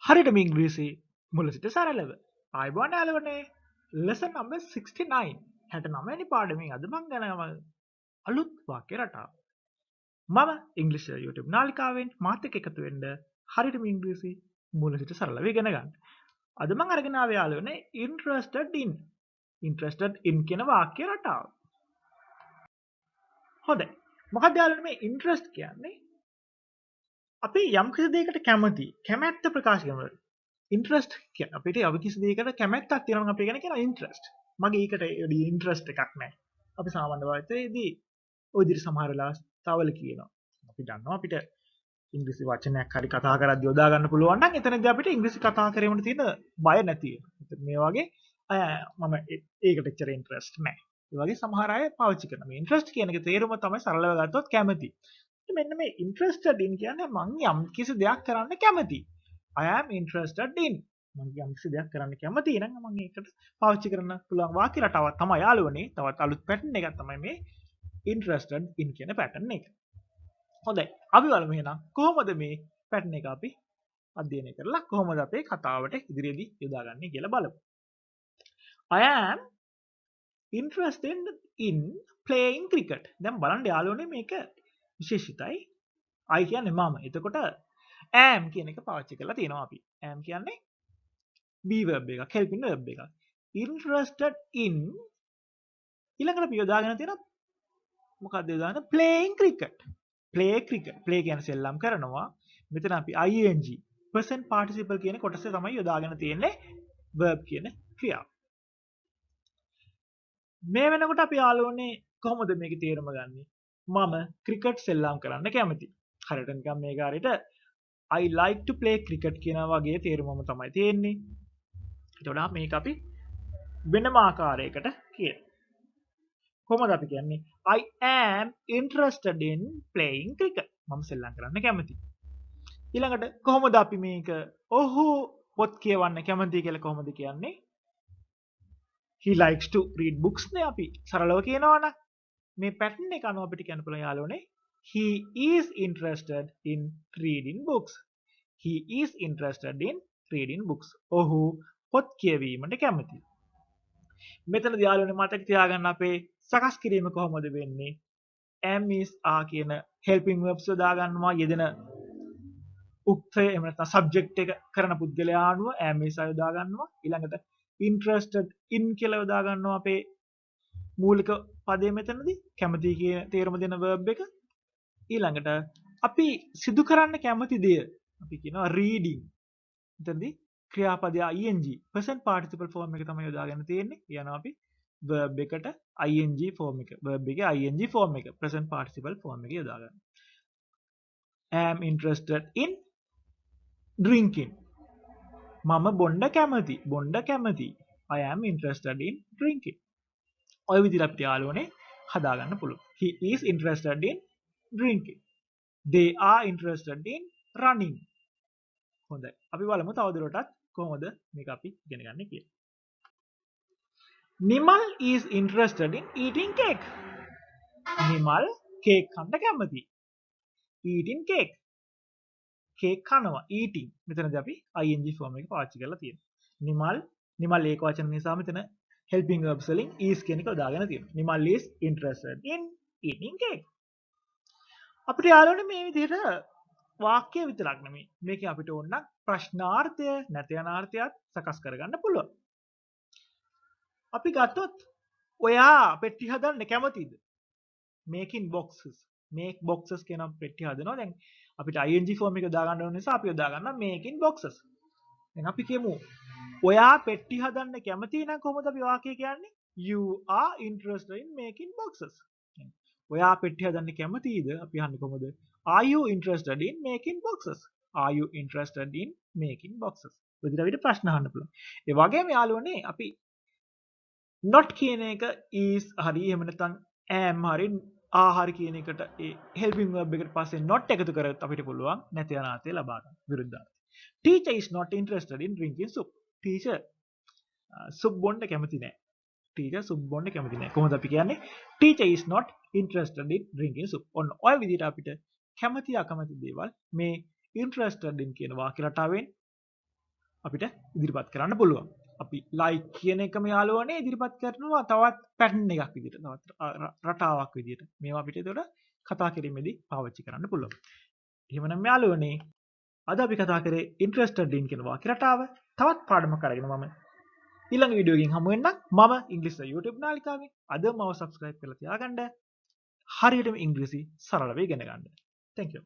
හරියටම ඉංග්‍රීසි මුල සිට සරලව. ආයුබෝවන් යාළුවනේ. lesson number 69. 69 වෙනි පාඩමේ අද මම ගණන් අලුත් වාක්‍ය රටාව. මම ඉංග්‍රීසි YouTube නාලිකාවෙන් මාත් එක්ක එකතු වෙන්න හරියටම ඉංග්‍රීසි මුල සිට සරලව ඉගෙන ගන්න. අද මම අරගෙන ආවේ යාළුවනේ interested in. interested in කියන වාක්‍ය රටාව. හොඳයි. මොකක්ද යාළුවනේ මේ interest කියන්නේ? අපි යම් කිසි දෙයකට කැමති කැමැත්ත ප්‍රකාශ කරනවා. ඉන්ට්‍රස්ට් කියන්නේ අපිට යම් කිසි දෙයකට කැමැත්තක් තියෙනවා නම් අපි කියන කෙනා ඉන්ට්‍රස්ට්. මගේ ඒකට ඉන්ට්‍රස්ට් එකක් නැහැ. අපි සාමාන්‍ය භාෂාවේදී ওই විදිහට සමහර වෙලාවට තවල කියනවා. අපි දන්නවා අපිට ඉංග්‍රීසි වචනයක් හරි කතා කරද්දී යොදා ගන්න පුළුවන් නම් එතනදී අපිට ඉංග්‍රීසි කතා කිරීමට තියෙන බය නැති වෙනවා. මේ වගේ මම ඒකට එච්චර ඉන්ට්‍රස්ට් නැහැ. ඒ වගේ සමහර අය පාවිච්චි කරනවා. මේ ඉන්ට්‍රස්ට් කියන එකේ තේරුම තමයි සරලව ගත්තොත් කැමැති. මෙන්න මේ interested in කියන්නේ මං යම් කිසි දෙයක් කරන්න කැමතියි. I am interested in. මං යම් කිසි දෙයක් කරන්න කැමතියි නම් මම ඒකට පාවිච්චි කරන්න පුළුවන් වාක්‍ය රටාවක් තමයි යාළුවනේ. තවත් අලුත් පැටර්න් එකක් තමයි මේ interested in කියන පැටර්න් එක. හොඳයි. අපි බලමු එහෙනම් කොහොමද මේ පැටර්න් එක අපි අධ්‍යයනය කරලා කොහොමද අපේ කතාවට ඉදිරියේදී යොදාගන්නේ කියලා බලමු. I am interested in playing cricket. දැන් බලන්න යාළුවනේ මේක විශේෂිතයි. I කියන්නේ මම. එතකොට am කියන එක පාවිච්චි කරලා තියෙනවා අපි. am කියන්නේ be verb එකක්, helping verb එකක්. interested in ඊළඟට අපි යොදාගෙන තියෙන මොකක්ද යොදාගෙන playing cricket. play cricket. play කියන්නේ සෙල්ලම් කරනවා. මෙතන අපි ing present participle කියන කොටසේ තමයි යොදාගෙන තියෙන්නේ verb කියන ක්‍රියාව. මේ වෙනකොට අපි යාළුවනේ කොහොමද මේකේ තේරුම ගන්නෙ? මම ක්‍රිකට් සෙල්ලම් කරන්න කැමතියි. හරියට නිකන් මේක හරියට I like to play cricket කියන වගේ තේරුමම තමයි තියෙන්නේ. ඒතකොට මේක අපි වෙනම ආකාරයකට කියනවා. කොහොමද අපි කියන්නේ? I am interested in playing cricket. මම සෙල්ලම් කරන්න කැමතියි. ඊළඟට කොහොමද අපි මේක ඔහු පොත් කියවන්න කැමතියි කියලා කොහොමද කියන්නේ? He likes to read books නේ අපි සරලව කියනවනම් මේ පැටර්න් එක අනුව අපිට කියන්න පුළුවන් යාළුවනේ he is interested in reading books. He is interested in reading books. ඔහු පොත් කියවීමට කැමතියි. මෙතනදී යාළුවනේ මතක තියාගන්න අපේ සකස් කිරීම කොහොමද වෙන්නේ? am is are කියන helping verbs යොදා ගන්නවා යෙදෙන උක්තය එහෙම නැත්නම් subject එක කරන පුද්ගලයා අනුව am is are යොදා ගන්නවා. ඊළඟට interested in කියලා යොදා ගන්නවා අපේ මූලික පදයේ මෙතනදී කැමති කියන තේරුම දෙන verb එක. ඊළඟට අපි සිදු කරන්න කැමති දෙය අපි කියනවා reading. එතනදී ක්‍රියාපදය ing present participle form එක තමයි යොදාගෙන තියෙන්නේ. කියනවා අපි verb එකට ing form එක. verb එකේ ing form එක present participle form එක යොදා ගන්න. am interested in drinking. මම බොණ්ඩ කැමති. බොණ්ඩ කැමති. I am interested in drinking. ඔය විදිහට අපිට යාළුවනේ හදාගන්න පුළුවන්. He is interested in drinking. They are interested in running. හොඳයි. අපි බලමු තවදුරටත් කොහොමද මේක අපි ඉගෙන ගන්න කියලා. Nimal is interested in eating cake. Nimal cake කන්න කැමතියි. Eating cake. cake කනවා. eating. මෙතනදී අපි ing form එක පාවිච්චි කරලා තියෙනවා. Nimal ඒක වචන නිසා මෙතන helping verbs වලින් is කියන එක දාගෙන තියෙනවා. Nimal is interested in eating cake. අපිට යාළුවනේ මේ විදිහට වාක්‍ය විතරක් නෙමෙයි. මේකෙන් අපිට ඕන නම් ප්‍රශ්නාර්ථය නැත යන අර්ථයත් සකස් කරගන්න පුළුවන්. අපි ගත්තොත් ඔයා පෙට්ටි හදන්න කැමතිද? making boxes. make boxes කියන පෙට්ටි හදනවා. දැන් අපිට ing form එක දාගන්න ඕන නිසා අපි යොදා ගන්නවා making boxes. දැන් අපි කියමු ඔයා පෙට්ටි හදන්න කැමති නම් කොහොමද අපි වාක්‍යය කියන්නේ? You are interested in making boxes. ඔයා පෙට්ටි හදන්න කැමතිද? අපි අහන්නේ කොහොමද? Are you interested in making boxes? Are you interested in making boxes? විදිහට ප්‍රශ්න අහන්න පුළුවන්. ඒ වගේම යාළුවනේ අපි not කියන එක is හරි එහෙම නැත්නම් am හරි are හරි කියන එකට ඒ helping verb එකට පස්සේ not එකතු කරත් අපිට පුළුවන් නැති යන අර්ථය ලබා ගන්න. විරුද්ධාර්ථය. Teacher is not interested in drinking soup. Teacher soup බොන්න කැමති නැහැ. Teacher soup බොන්න කැමති නැහැ. කොහොමද අපි කියන්නේ? Teacher is not interested in drinking soup. ඔන්න ඔය විදිහට අපිට කැමති අකමැති දේවල් මේ interested in කියන වාක්‍ය රටාවෙන් අපිට ඉදිරිපත් කරන්න පුළුවන්. අපි ලයික් කියන එකම යාළුවනේ ඉදිරිපත් කරනවා තවත් පැටර්න් එකක් විදිහට, තවත් රටාවක් විදිහට. මේවා අපිට ඒතකොට කතා කිරීමේදී පාවිච්චි කරන්න පුළුවන්. එහෙමනම් යාළුවනේ අද අපි කතා කරේ interested in කියන වාක්‍ය රටාව. තවත් පාඩමක් අරගෙන මම ඊළඟ වීඩියෝ එකකින් හමු වෙන්නම්. මම ඉංග්‍රීසි YouTube නාලිකාවේ අදම subscribe කරලා තියාගන්න. හරියටම ඉංග්‍රීසි සරලව ඉගෙන ගන්න. Thank you.